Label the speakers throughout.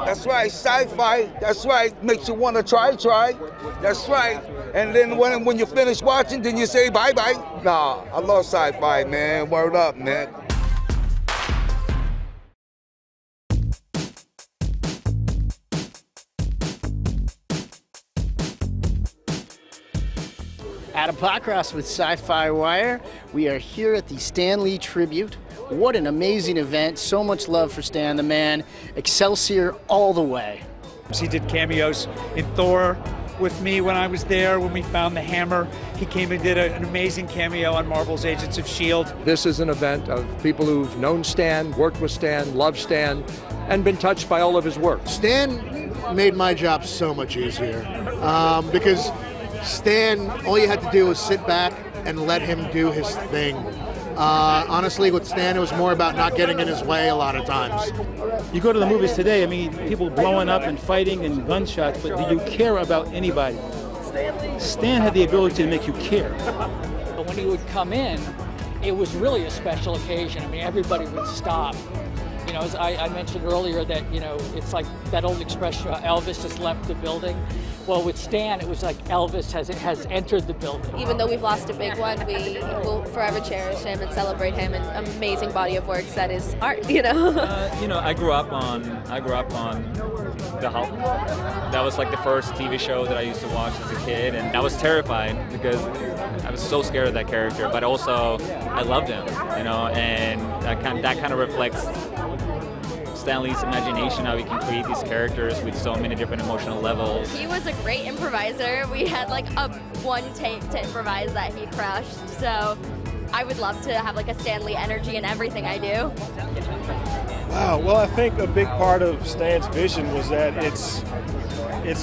Speaker 1: That's right, sci-fi. That's right. Makes you want to try. That's right. And then when you finish watching, then you say bye-bye. Nah, I love sci-fi, man. Word up, man.
Speaker 2: Adam Pockross with SYFY WIRE. We are here at the Stan Lee tribute. What an amazing event. So much love for Stan the man. Excelsior all the way.
Speaker 3: He did cameos in Thor with me when I was there, when we found the hammer. He came and did an amazing cameo on Marvel's Agents of S.H.I.E.L.D.
Speaker 4: This is an event of people who've known Stan, worked with Stan, loved Stan, and been touched by all of his work.
Speaker 5: Stan made my job so much easier because Stan, all you had to do was sit back and let him do his thing. Honestly, with Stan, it was more about not getting in his way a lot of times.
Speaker 6: You go to the movies today, I mean, people blowing up and fighting and gunshots, but do you care about anybody? Stan had the ability to make you care.
Speaker 7: But when he would come in, it was really a special occasion. I mean, everybody would stop. You know, as I mentioned earlier that, you know, it's like that old expression, Elvis has left the building. Well, with Stan, it was like Elvis has entered the building.
Speaker 8: Even though we've lost a big one, we will forever cherish him and celebrate him and amazing body of works that is art, you know?
Speaker 9: You know, I grew up on The Hulk. That was like the first TV show that I used to watch as a kid, and I was terrified because I was so scared of that character, but also I loved him, you know, and that kind of reflects Stan Lee's imagination, how he can create these characters with so many different emotional levels.
Speaker 8: He was a great improviser. We had like one take to improvise that he crushed, so I would love to have like a Stan Lee energy in everything I do.
Speaker 10: Wow, well, I think a big part of Stan's vision was that it's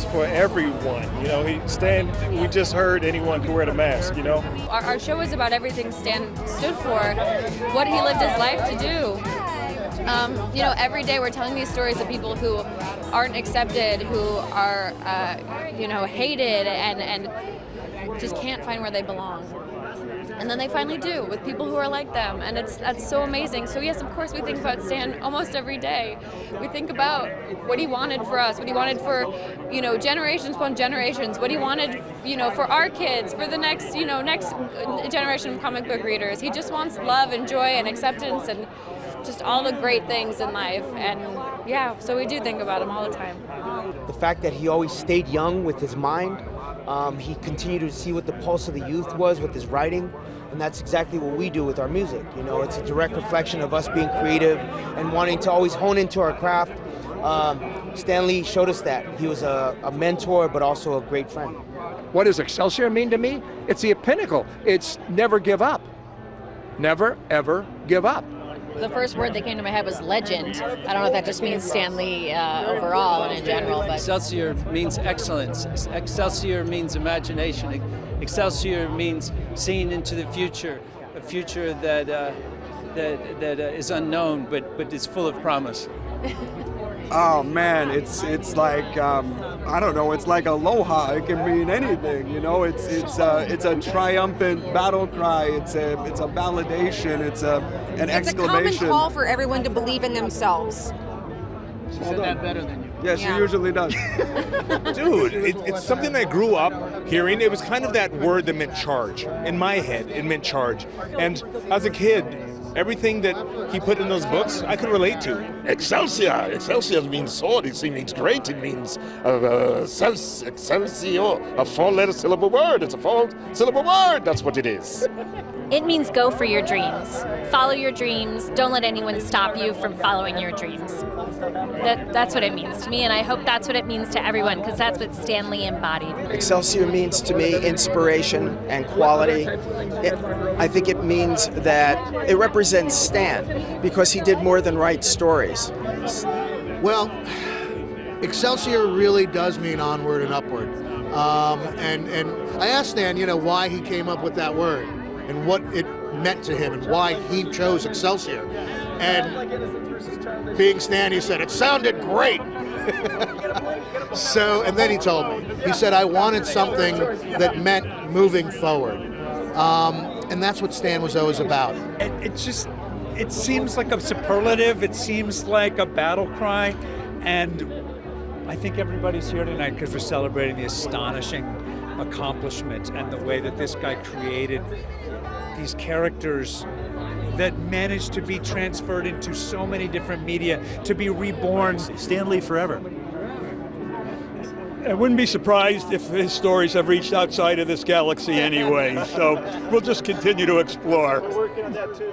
Speaker 10: for everyone. You know, Stan, we just heard anyone can wear the mask, you know?
Speaker 11: Our show is about everything Stan stood for, what he lived his life to do. You know, every day we're telling these stories of people who aren't accepted, who are, you know, hated and just can't find where they belong. And then they finally do with people who are like them, and that's so amazing. So yes, of course we think about Stan almost every day. We think about what he wanted for us, what he wanted for, you know, generations upon generations, what he wanted, you know, for our kids, for the next, you know, next generation of comic book readers. He just wants love and joy and acceptance and just all the great things in life, and yeah, so we do think about him all the time.
Speaker 12: The fact that he always stayed young with his mind, he continued to see what the pulse of the youth was with his writing, and that's exactly what we do with our music. You know, it's a direct reflection of us being creative and wanting to always hone into our craft. Stan Lee showed us that. He was a mentor, but also a great friend.
Speaker 4: What does Excelsior mean to me? It's the pinnacle. It's never give up. Never, ever give up.
Speaker 11: The first word that came to my head was legend. I don't know if that just means Stan Lee overall and in general, but
Speaker 13: Excelsior means excellence. Excelsior means imagination. Excelsior means seeing into the future, a future that is unknown, but is full of promise.
Speaker 14: Oh man, it's like I don't know. It's like aloha. It can mean anything, you know. It's a triumphant battle cry. It's a validation. It's an exclamation.
Speaker 15: It's a common call for everyone to believe in themselves.
Speaker 2: She said that better than you.
Speaker 14: Yeah, she usually does.
Speaker 16: Dude, it's something I grew up hearing. It was kind of that word that meant charge. In my head, it meant charge. And as a kid, everything that he put in those books, I could relate to.
Speaker 17: Excelsior. Excelsior means sword. It means great. It means Excelsior, a four-letter syllable word. It's a four-syllable word. That's what it is.
Speaker 18: It means go for your dreams. Follow your dreams. Don't let anyone stop you from following your dreams. That's what it means to me, and I hope that's what it means to everyone, because that's what Stan Lee embodied.
Speaker 12: Excelsior means to me inspiration and quality. I think it means that it represents Stan because he did more than write stories.
Speaker 5: Well, Excelsior really does mean onward and upward. And I asked Stan, you know, why he came up with that word and what it meant to him and why he chose Excelsior. And being Stan, he said, it sounded great. And then he told me, he said, I wanted something that meant moving forward. And that's what Stan was always about.
Speaker 3: It seems like a superlative. It seems like a battle cry. And I think everybody's here tonight because we're celebrating the astonishing accomplishment and the way that this guy created these characters that managed to be transferred into so many different media, to be reborn.
Speaker 19: Stanley forever.
Speaker 20: I wouldn't be surprised if his stories have reached outside of this galaxy anyway, so we'll just continue to explore.
Speaker 10: We're working on that too.